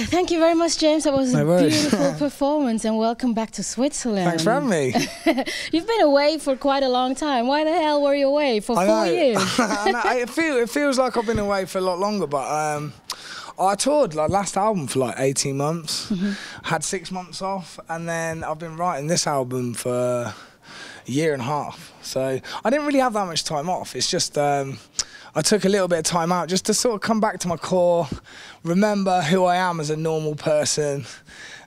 Thank you very much, James. That was a beautiful performance, and welcome back to Switzerland. Thanks for having me. You've been away for quite a long time. Why the hell were you away for 4 years? It feels like I've been away for a lot longer, but I toured like last album for like 18 months, had 6 months off, and then I've been writing this album for a year and a half. So I didn't really have that much time off. It's just I took a little bit of time out just to sort of come back to my core, remember who I am as a normal person,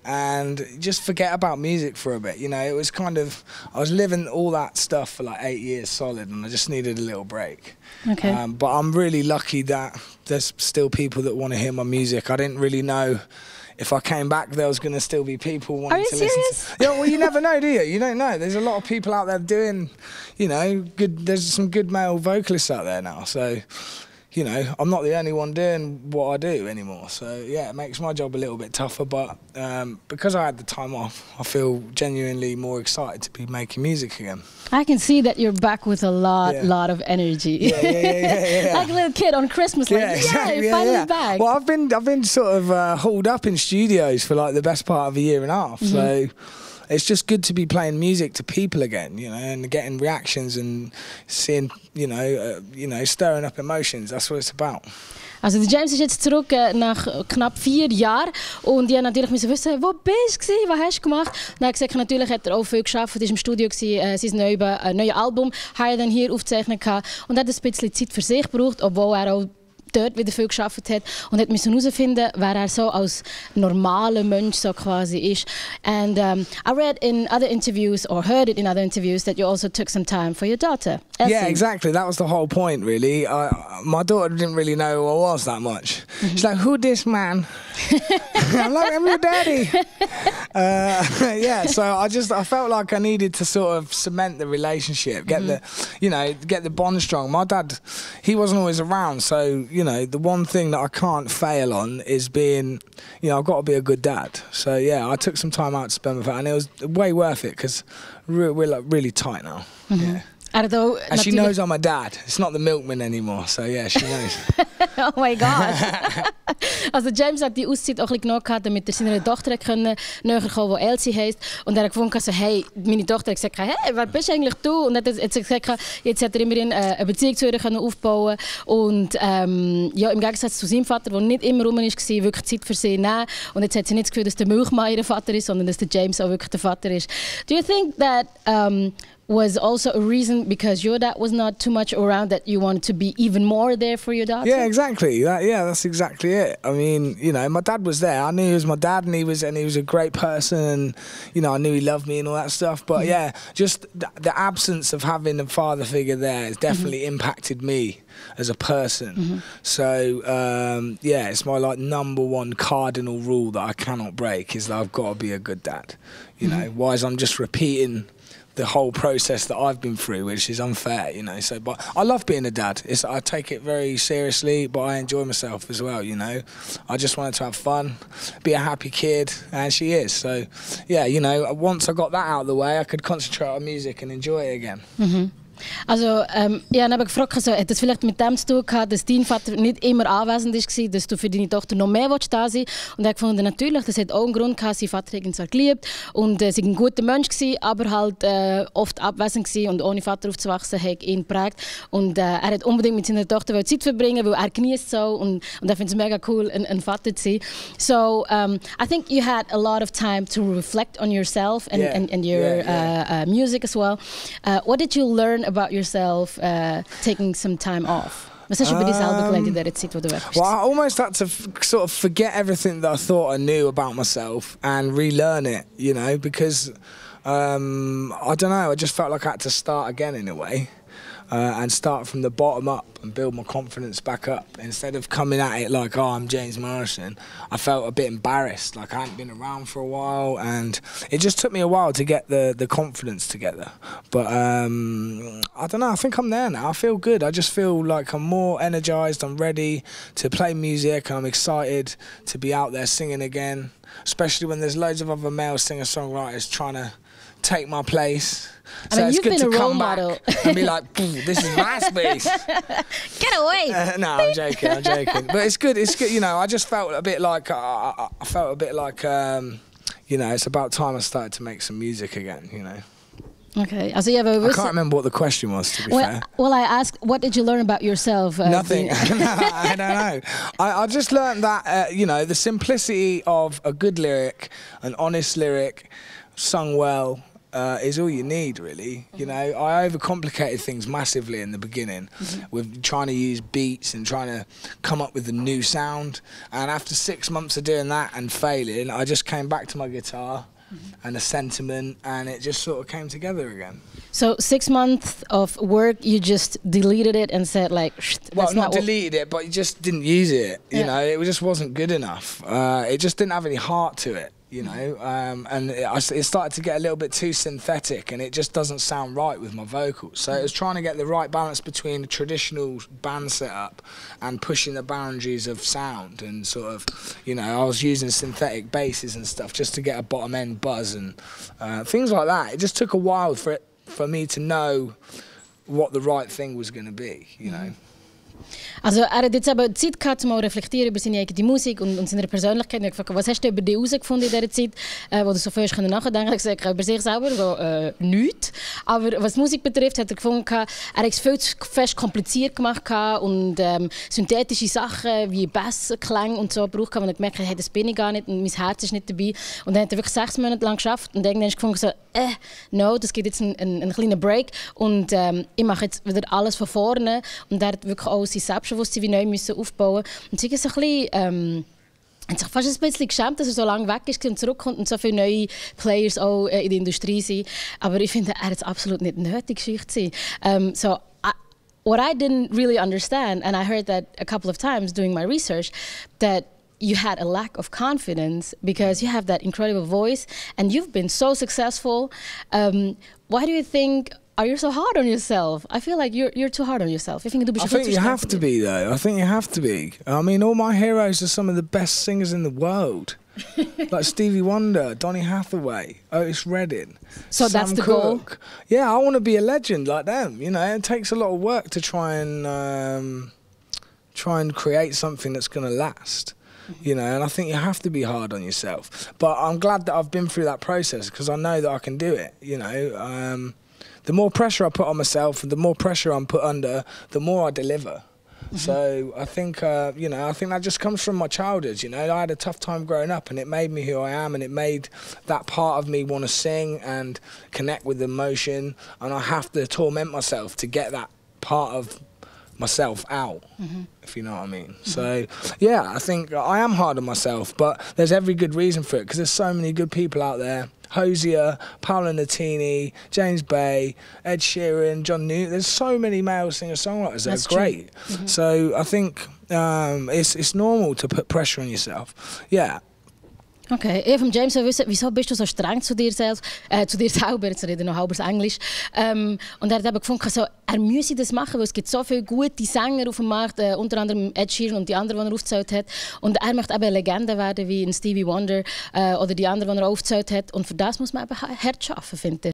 and just forget about music for a bit. You know, it was kind of, I was living all that stuff for like 8 years solid, and I just needed a little break. Okay. But I'm really lucky that there's still people that want to hear my music. I didn't really know if I came back, there was going to still be people wanting to listen to. Yeah, well, you never know, do you? You don't know. There's a lot of people out there doing, you know, good. There's some good male vocalists out there now. So, you know, I'm not the only one doing what I do anymore. So, yeah, it makes my job a little bit tougher. But because I had the time off, I feel genuinely more excited to be making music again. I can see that you're back with a lot of energy. Yeah. Like a little kid on Christmas, like, exactly. Finally back. Well, I've been sort of hauled up in studios for like the best part of a year and a half. So it's just good to be playing music to people again, you know, and getting reactions and seeing, you know, stirring up emotions. That's what it's about. Also der James ist jetzt zurück nach knapp 4 Jahren und ich musste natürlich wissen, wo bist du, was hast du gemacht? Und er hat gesagt, natürlich hat er auch viel geschafft, er war im Studio, sein neues Album «Higher Than Here» aufzeichnen kann und hat ein bisschen Zeit für sich gebraucht, obwohl er auch dort wieder viel geschafft hat und hat müssen herausfinden, wer er so als normaler Mensch so quasi ist. And I read in other interviews or heard it in other interviews that you also took some time for your daughter. Elsie. Yeah, exactly. That was the whole point, really. My daughter didn't really know who I was that much. She's like, "Who this man?" I'm like, "I'm your daddy." Yeah, so I felt like I needed to sort of cement the relationship, get the bond strong. My dad, he wasn't always around, so you know, the one thing that I can't fail on is being, you know, I've got to be a good dad. So yeah, I took some time out to spend with her, and it was way worth it because we're like really tight now. Yeah. And she knows I'm a dad. It's not the milkman anymore, so yeah, she knows. Oh my God. Also James hat die Auszeit auch ein bisschen genommen, damit er seiner Tochter näher kommen, die Elsie heisst. Und er hat gefunden, so, hey, meine Tochter hat gesagt, hey, wer bist eigentlich du? Und er hat gesagt, jetzt hat er immerhin eine Beziehung zu ihr aufbauen und ja, im Gegensatz zu seinem Vater, der nicht immer rum war, wirklich Zeit für sie nehmen. Und jetzt hat sie nicht das Gefühl, dass der Milchmann ihr Vater ist, sondern dass der James auch wirklich der Vater ist. Do you think that was also a reason because your dad was not too much around that you wanted to be even more there for your daughter? Yeah, exactly. That's exactly it. I mean, you know, my dad was there. I knew he was my dad, and he was a great person, and you know, I knew he loved me and all that stuff. But yeah, just the absence of having a father figure there has definitely impacted me as a person. So yeah, it's my like #1 cardinal rule that I cannot break is that I've got to be a good dad. You know, whereas I'm just repeating the whole process that I've been through, which is unfair, you know. So, but I love being a dad. I take it very seriously, but I enjoy myself as well, you know. I just wanted to have fun, be a happy kid, and she is. So, yeah, you know, once I got that out of the way, I could concentrate on music and enjoy it again. Also, ja, dann habe ich gefragt, also, hat das vielleicht mit dem zu tun gehabt, dass dein Vater nicht immer anwesend war, dass du für deine Tochter noch mehr da sein willst? Und er hat gefunden, natürlich, das hat auch einen Grund gehabt, sein Vater hat ihn zwar geliebt und sie war ein guter Mensch gewesen, aber halt oft abwesend gewesen und ohne Vater aufzuwachsen, hat ihn geprägt. Und er hat unbedingt mit seiner Tochter Zeit verbringen, weil er genießt so und er findet es mega cool, ein Vater zu sein. So, I think you had a lot of time to reflect on yourself and your music as well. What did you learn about yourself taking some time off? Was hast du über dich selber gelernt in dieser Zeit, wo du weg bist? Well, I almost had to sort of forget everything that I thought I knew about myself and relearn it, you know, because I don't know, I just felt like I had to start again in a way. And start from the bottom up and build my confidence back up. Instead of coming at it like, oh, I'm James Morrison, I felt a bit embarrassed, like I hadn't been around for a while, and it just took me a while to get the confidence together. But I don't know, I think I'm there now. I feel good. I just feel like I'm more energised, I'm ready to play music, and I'm excited to be out there singing again, especially when there's loads of other male singer-songwriters trying to take my place. I So mean, it's you've good been to a role come back model. and be like, this is my space. Get away! No, I'm joking. But it's good. You know, I just felt a bit like, you know, it's about time I started to make some music again, you know. Okay. Also, yeah, I can't remember what the question was, to be fair. Well, I asked, what did you learn about yourself? Nothing. I don't know. I just learned that, you know, the simplicity of a good lyric, an honest lyric, sung well, is all you need, really. You know, I overcomplicated things massively in the beginning with trying to use beats and trying to come up with a new sound. And after 6 months of doing that and failing, I just came back to my guitar and a sentiment, and it just sort of came together again. So 6 months of work, you just deleted it and said like, well, not deleted it, but you just didn't use it. You know, it just wasn't good enough. It just didn't have any heart to it. You know, and it started to get a little bit too synthetic, and it just doesn't sound right with my vocals. So it was trying to get the right balance between a traditional band setup and pushing the boundaries of sound, and sort of, you know, I was using synthetic basses and stuff just to get a bottom end buzz and things like that. It just took a while for me to know what the right thing was going to be, you know. Also er hat jetzt aber Zeit gehabt, um reflektieren über seine eigene Musik und seine Persönlichkeit. Und ich gefragt, was hast du über dich herausgefunden in dieser Zeit, wo du so viel nachdenken konntest? Er hat gesagt, über sich selber so, nichts. Aber was Musik betrifft, hat er gefunden, er hat es viel zu fest kompliziert gemacht und synthetische Sachen wie Bass, Klänge und so braucht, und er gemerkt, hey, das bin ich gar nicht und mein Herz ist nicht dabei. Und dann hat er wirklich 6 Monate lang geschafft und irgendwann gefunden, so, no, das gibt jetzt einen kleinen Break und ich mache jetzt wieder alles von vorne. Und er hat wirklich auch sein Selbstbewusstsein wie neu müssen aufbauen. Und sie ist ein bisschen, hat sich fast ein bisschen geschämt, dass er so lange weg ist und zurückkommt und so viele neue Players auch in der Industrie sind. Aber ich finde, er hat es absolut nicht nötig, Geschichte zu sein. What I didn't really understand, and I heard that a couple of times doing my research, that you had a lack of confidence because you have that incredible voice and you've been so successful. Why do you think are you so hard on yourself? I feel like you're too hard on yourself. I think you have to be, though. I think you have to be. I mean, all my heroes are some of the best singers in the world. Like Stevie Wonder, Donny Hathaway, Otis Redding. So Sam that's the Cooke. goal? Yeah, I want to be a legend like them. You know, it takes a lot of work to try and create something that's going to last. You know, and I think you have to be hard on yourself. But I'm glad that I've been through that process because I know that I can do it. You know, the more pressure I put on myself and the more pressure I'm put under, the more I deliver. So I think, you know, I think that just comes from my childhood. You know, I had a tough time growing up and it made me who I am, and it made that part of me want to sing and connect with emotion, and I have to torment myself to get that part of myself out, if you know what I mean. So yeah, I think I am hard on myself, but there's every good reason for it because there's so many good people out there. Hosier, Paolo Nutini, James Bay, Ed Sheeran, John Newton. There's so many male singer-songwriters that are great. So I think it's normal to put pressure on yourself. Yeah. Okay, ich von James will wissen, wieso bist du so streng zu dir selber, jetzt rede ich noch halbes Englisch. Und er hat eben gefunden, so, er müsse das machen, weil es gibt so viele gute Sänger auf dem Markt, unter anderem Ed Sheeran und die anderen, die er aufgezählt hat. Und er möchte eben eine Legende werden wie ein Stevie Wonder oder die anderen, die er aufgezählt hat. Und für das muss man eben hart arbeiten, finde ich.